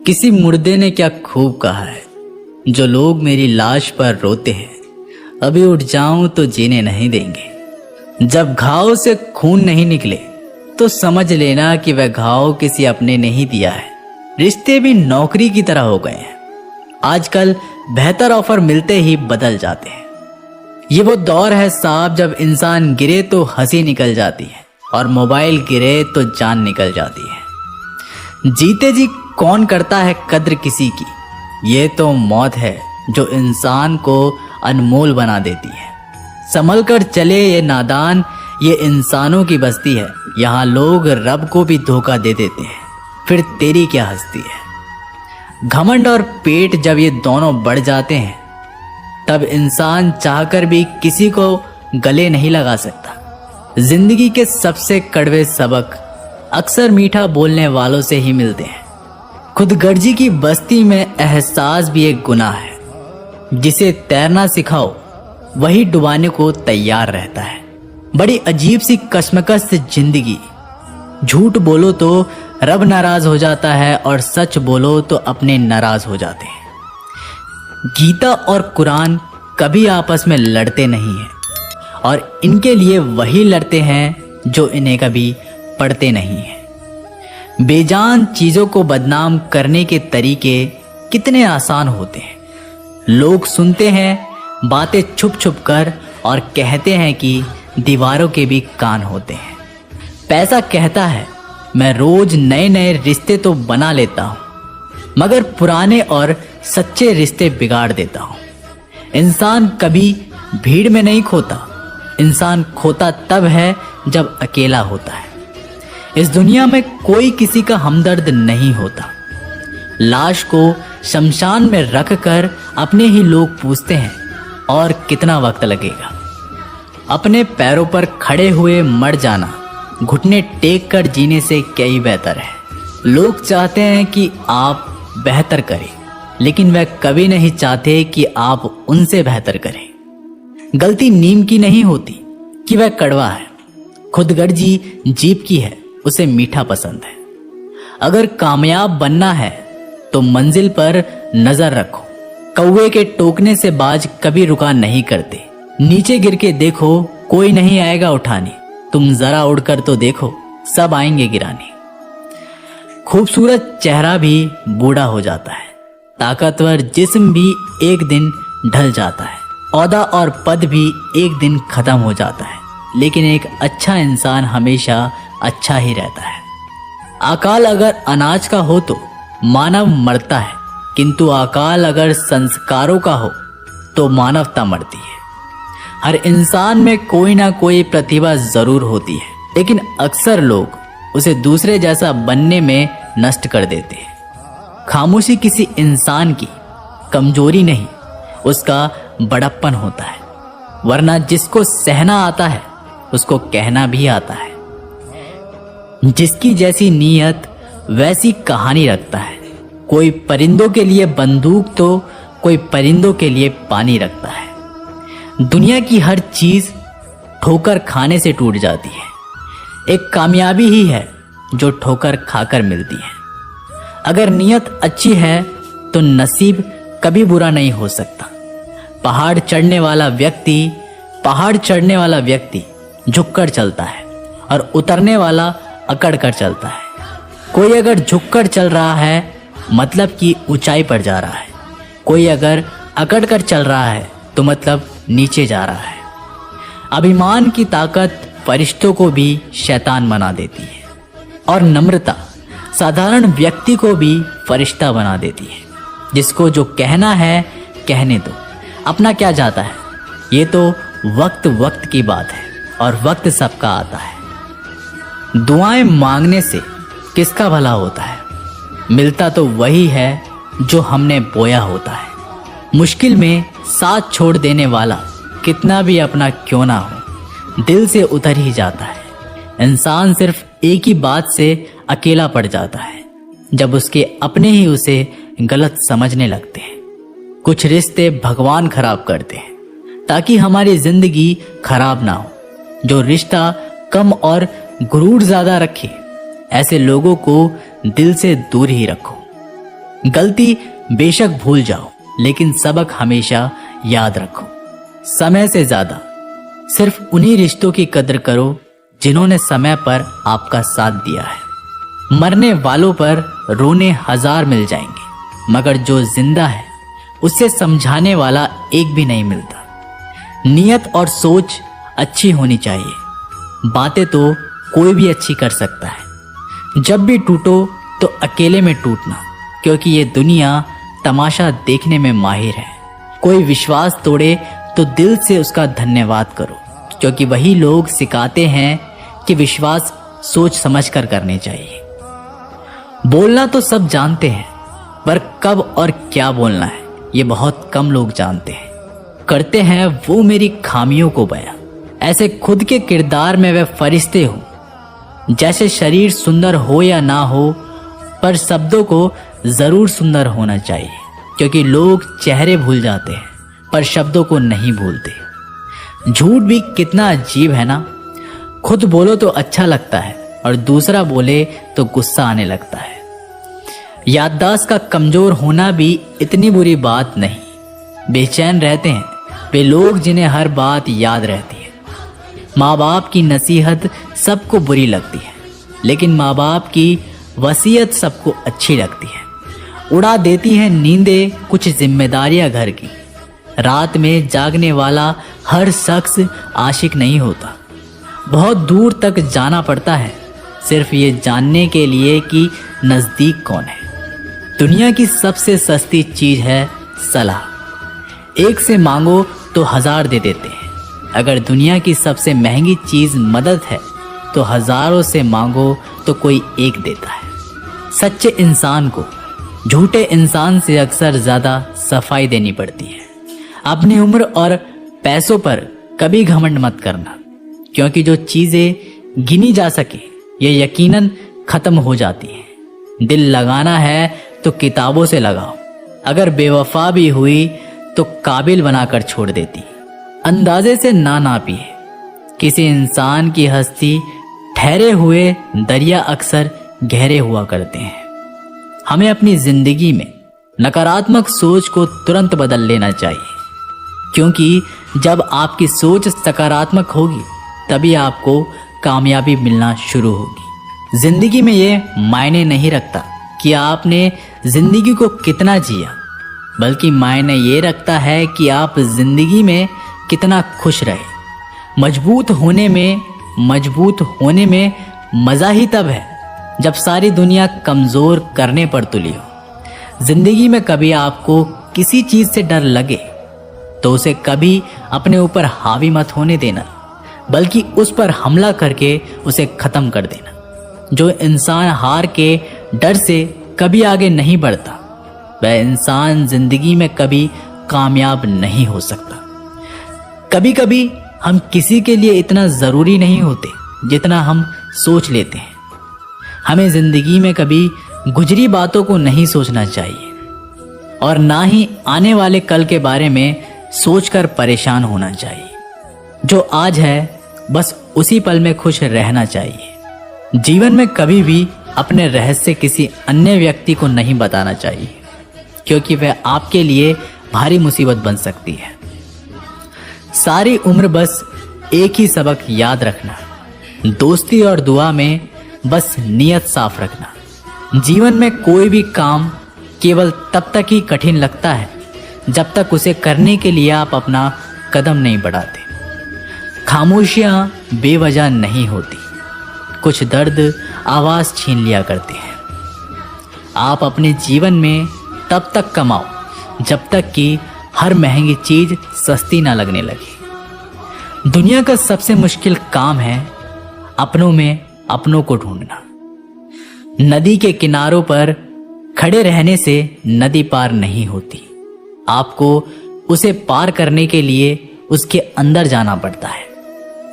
किसी मुर्दे ने क्या खूब कहा है, जो लोग मेरी लाश पर रोते हैं, अभी उठ जाऊं तो जीने नहीं देंगे। जब घाव से खून नहीं निकले तो समझ लेना कि वह घाव किसी अपने ने ही दिया है। रिश्ते भी नौकरी की तरह हो गए हैं, आजकल बेहतर ऑफर मिलते ही बदल जाते हैं। ये वो दौर है साहब, जब इंसान गिरे तो हंसी निकल जाती है और मोबाइल गिरे तो जान निकल जाती है। जीते जी कौन करता है कद्र किसी की, ये तो मौत है जो इंसान को अनमोल बना देती है। संभल कर चले ये नादान, ये इंसानों की बस्ती है, यहाँ लोग रब को भी धोखा दे देते हैं, फिर तेरी क्या हस्ती है। घमंड और पेट जब ये दोनों बढ़ जाते हैं, तब इंसान चाहकर भी किसी को गले नहीं लगा सकता। जिंदगी के सबसे कड़वे सबक अक्सर मीठा बोलने वालों से ही मिलते हैं। खुदगर्जी की बस्ती में एहसास भी एक गुनाह है। जिसे तैरना सिखाओ वही डुबाने को तैयार रहता है। बड़ी अजीब सी कश्मकश से जिंदगी। झूठ बोलो तो रब नाराज हो जाता है और सच बोलो तो अपने नाराज हो जाते हैं। गीता और कुरान कभी आपस में लड़ते नहीं हैं, और इनके लिए वही लड़ते हैं जो इन्हें कभी पढ़ते नहीं हैं। बेजान चीजों को बदनाम करने के तरीके कितने आसान होते हैं। लोग सुनते हैं बातें छुप छुप कर और कहते हैं कि दीवारों के भी कान होते हैं। पैसा कहता है मैं रोज नए नए रिश्ते तो बना लेता हूँ, मगर पुराने और सच्चे रिश्ते बिगाड़ देता हूँ। इंसान कभी भीड़ में नहीं खोता, इंसान खोता तब है जब अकेला होता है। इस दुनिया में कोई किसी का हमदर्द नहीं होता। लाश को शमशान में रख कर अपने ही लोग पूछते हैं और कितना वक्त लगेगा। अपने पैरों पर खड़े हुए मर जाना घुटने टेक कर जीने से क्या ही बेहतर है। लोग चाहते हैं कि आप बेहतर करें, लेकिन वह कभी नहीं चाहते कि आप उनसे बेहतर करें। गलती नीम की नहीं होती कि वह कड़वा है, खुदगर्जी जीभ की है, उसे मीठा पसंद है। अगर कामयाब बनना है तो मंजिल पर नजर रखो। कौवे के टोकने से बाज कभी रुका नहीं करते। नीचे गिर के देखो, कोई नहीं आएगा उठाने। तुम जरा उड़कर तो देखो, सब आएंगे गिराने। खूबसूरत चेहरा भी बूढ़ा हो जाता है, ताकतवर जिस्म भी एक दिन ढल जाता है, औहदा और पद भी एक दिन खत्म हो जाता है, लेकिन एक अच्छा इंसान हमेशा अच्छा ही रहता है। अकाल अगर अनाज का हो तो मानव मरता है, किंतु अकाल अगर संस्कारों का हो तो मानवता मरती है। हर इंसान में कोई ना कोई प्रतिभा जरूर होती है, लेकिन अक्सर लोग उसे दूसरे जैसा बनने में नष्ट कर देते हैं। खामोशी किसी इंसान की कमजोरी नहीं, उसका बड़प्पन होता है, वरना जिसको सहना आता है उसको कहना भी आता है। जिसकी जैसी नीयत वैसी कहानी रखता है। कोई परिंदों के लिए बंदूक तो कोई परिंदों के लिए पानी रखता है। दुनिया की हर चीज ठोकर खाने से टूट जाती है। एक कामयाबी ही है जो ठोकर खाकर मिलती है। अगर नीयत अच्छी है तो नसीब कभी बुरा नहीं हो सकता। पहाड़ चढ़ने वाला व्यक्ति झुककर चलता है और उतरने वाला अकड़ कर चलता है। कोई अगर झुककर चल रहा है मतलब कि ऊंचाई पर जा रहा है, कोई अगर अकड़ कर चल रहा है तो मतलब नीचे जा रहा है। अभिमान की ताकत फरिश्तों को भी शैतान बना देती है, और नम्रता साधारण व्यक्ति को भी फरिश्ता बना देती है। जिसको जो कहना है कहने दो, अपना क्या जाता है। ये तो वक्त की बात है, और वक्त सबका आता है। दुआएं मांगने से किसका भला होता है, मिलता तो वही है जो हमने बोया होता है। मुश्किल में साथ छोड़ देने वाला कितना भी अपना क्यों ना हो, दिल से उतर ही जाता है। इंसान सिर्फ एक ही बात से अकेला पड़ जाता है, जब उसके अपने ही उसे गलत समझने लगते हैं। कुछ रिश्ते भगवान खराब करते हैं ताकि हमारी जिंदगी खराब ना हो। जो रिश्ता कम और गुरूर ज्यादा रखे, ऐसे लोगों को दिल से दूर ही रखो। गलती बेशक भूल जाओ, लेकिन सबक हमेशा याद रखो। समय से ज्यादा सिर्फ उन्हीं रिश्तों की कदर करो जिन्होंने समय पर आपका साथ दिया है। मरने वालों पर रोने हजार मिल जाएंगे, मगर जो जिंदा है उसे समझाने वाला एक भी नहीं मिलता। नियत और सोच अच्छी होनी चाहिए। बातें तो कोई भी अच्छी कर सकता है। जब भी टूटो तो अकेले में टूटना, क्योंकि ये दुनिया तमाशा देखने में माहिर है। कोई विश्वास तोड़े तो दिल से उसका धन्यवाद करो, क्योंकि वही लोग सिखाते हैं कि विश्वास सोच समझकर करने चाहिए। बोलना तो सब जानते हैं, पर कब और क्या बोलना है ये बहुत कम लोग जानते हैं। करते हैं वो मेरी खामियों को बयां, ऐसे खुद के किरदार में वे फरिश्ते हो। जैसे शरीर सुंदर हो या ना हो, पर शब्दों को जरूर सुंदर होना चाहिए, क्योंकि लोग चेहरे भूल जाते हैं पर शब्दों को नहीं भूलते। झूठ भी कितना अजीब है ना। खुद बोलो तो अच्छा लगता है और दूसरा बोले तो गुस्सा आने लगता है। याददाश्त का कमजोर होना भी इतनी बुरी बात नहीं। बेचैन रहते हैं वे लोग जिन्हें हर बात याद रहती है। माँ बाप की नसीहत सबको बुरी लगती है, लेकिन माँ बाप की वसीयत सबको अच्छी लगती है। उड़ा देती है नींदें कुछ जिम्मेदारियां घर की। रात में जागने वाला हर शख्स आशिक नहीं होता। बहुत दूर तक जाना पड़ता है सिर्फ ये जानने के लिए कि नज़दीक कौन है। दुनिया की सबसे सस्ती चीज है सलाह। एक से मांगो तो 1000 दे देते हैं। अगर दुनिया की सबसे महंगी चीज मदद है तो हजारों से मांगो तो कोई एक देता है। सच्चे इंसान को झूठे इंसान से अक्सर ज्यादा सफाई देनी पड़ती है। अपनी उम्र और पैसों पर कभी घमंड मत करना, क्योंकि जो चीजें गिनी जा सके ये यकीनन खत्म हो जाती हैं। दिल लगाना है तो किताबों से लगाओ। अगर बेवफा भी हुई तो काबिल बनाकर छोड़ देती। अंदाजे से ना नापिए किसी इंसान की हस्ती। ठहरे हुए दरिया अक्सर गहरे हुआ करते हैं। हमें अपनी जिंदगी में नकारात्मक सोच को तुरंत बदल लेना चाहिए, क्योंकि जब आपकी सोच सकारात्मक होगी तभी आपको कामयाबी मिलना शुरू होगी। जिंदगी में ये मायने नहीं रखता कि आपने जिंदगी को कितना जिया, बल्कि मायने ये रखता है कि आप जिंदगी में कितना खुश रहे। मजबूत होने में मजा ही तब है जब सारी दुनिया कमजोर करने पर तुली हो। जिंदगी में कभी आपको किसी चीज से डर लगे तो उसे कभी अपने ऊपर हावी मत होने देना, बल्कि उस पर हमला करके उसे खत्म कर देना। जो इंसान हार के डर से कभी आगे नहीं बढ़ता वह इंसान जिंदगी में कभी कामयाब नहीं हो सकता। कभी कभी हम किसी के लिए इतना जरूरी नहीं होते जितना हम सोच लेते हैं। हमें जिंदगी में कभी गुजरी बातों को नहीं सोचना चाहिए और ना ही आने वाले कल के बारे में सोचकर परेशान होना चाहिए। जो आज है बस उसी पल में खुश रहना चाहिए। जीवन में कभी भी अपने रहस्य किसी अन्य व्यक्ति को नहीं बताना चाहिए, क्योंकि वह आपके लिए भारी मुसीबत बन सकती है। सारी उम्र बस एक ही सबक याद रखना, दोस्ती और दुआ में बस नियत साफ रखना। जीवन में कोई भी काम केवल तब तक ही कठिन लगता है जब तक उसे करने के लिए आप अपना कदम नहीं बढ़ाते। खामोशियां बेवजह नहीं होती, कुछ दर्द आवाज छीन लिया करते हैं। आप अपने जीवन में तब तक कमाओ जब तक कि हर महंगी चीज सस्ती ना लगने लगे। दुनिया का सबसे मुश्किल काम है अपनों में अपनों को ढूंढना। नदी के किनारों पर खड़े रहने से नदी पार नहीं होती। आपको उसे पार करने के लिए उसके अंदर जाना पड़ता है।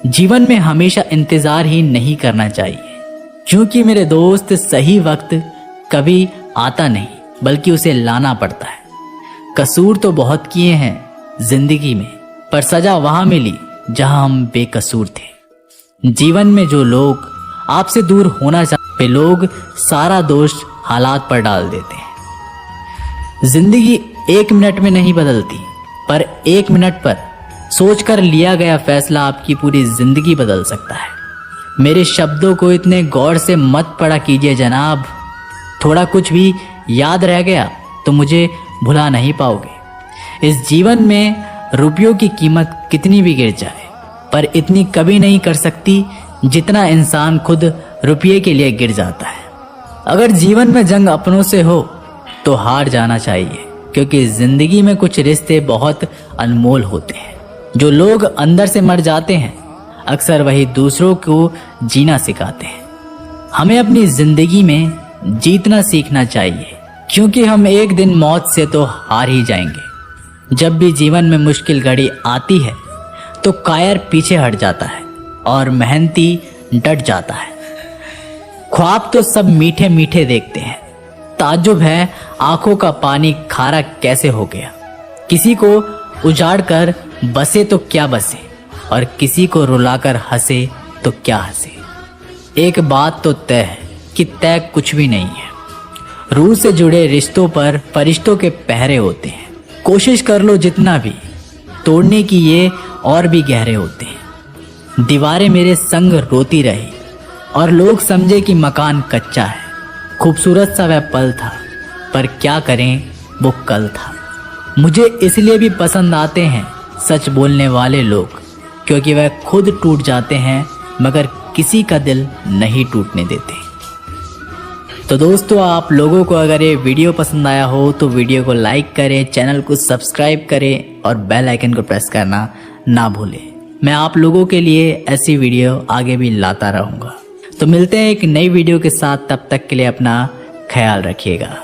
जीवन में हमेशा इंतजार ही नहीं करना चाहिए, क्योंकि मेरे दोस्त सही वक्त कभी आता नहीं बल्कि उसे लाना पड़ता है। कसूर तो बहुत किए हैं जिंदगी में, पर सजा वहां मिली जहां हम बेकसूर थे। जीवन में जो लोग आपसे दूर होना चाहते वे लोग सारा दोष हालात पर डाल देते हैं। जिंदगी 1 मिनट में नहीं बदलती, पर 1 मिनट पर सोचकर लिया गया फैसला आपकी पूरी जिंदगी बदल सकता है। मेरे शब्दों को इतने गौर से मत पढ़ा कीजिए जनाब। थोड़ा कुछ भी याद रह गया तो मुझे भुला नहीं पाओगे। इस जीवन में रुपयों की कीमत कितनी भी गिर जाए, पर इतनी कभी नहीं कर सकती जितना इंसान खुद रुपये के लिए गिर जाता है। अगर जीवन में जंग अपनों से हो तो हार जाना चाहिए, क्योंकि जिंदगी में कुछ रिश्ते बहुत अनमोल होते हैं। जो लोग अंदर से मर जाते हैं अक्सर वही दूसरों को जीना सिखाते हैं। हमें अपनी जिंदगी में जीतना सीखना चाहिए, क्योंकि हम एक दिन मौत से तो हार ही जाएंगे। जब भी जीवन में मुश्किल घड़ी आती है तो कायर पीछे हट जाता है और मेहनती डट जाता है। ख्वाब तो सब मीठे मीठे देखते हैं, ताज्जुब है आंखों का पानी खारा कैसे हो गया। किसी को उजाड़ कर बसे तो क्या बसे, और किसी को रुलाकर हंसे तो क्या हंसे। एक बात तो तय है कि तय कुछ भी नहीं है। रूह से जुड़े रिश्तों पर फरिश्तों के पहरे होते हैं। कोशिश कर लो जितना भी, तोड़ने की ये और भी गहरे होते हैं। दीवारें मेरे संग रोती रही और लोग समझे कि मकान कच्चा है। खूबसूरत सा वह पल था, पर क्या करें वो कल था। मुझे इसलिए भी पसंद आते हैं सच बोलने वाले लोग, क्योंकि वह खुद टूट जाते हैं मगर किसी का दिल नहीं टूटने देते। तो दोस्तों, आप लोगों को अगर ये वीडियो पसंद आया हो तो वीडियो को लाइक करें, चैनल को सब्सक्राइब करें और बेल आइकन को प्रेस करना ना भूलें। मैं आप लोगों के लिए ऐसी वीडियो आगे भी लाता रहूँगा। तो मिलते हैं एक नई वीडियो के साथ, तब तक के लिए अपना ख्याल रखिएगा।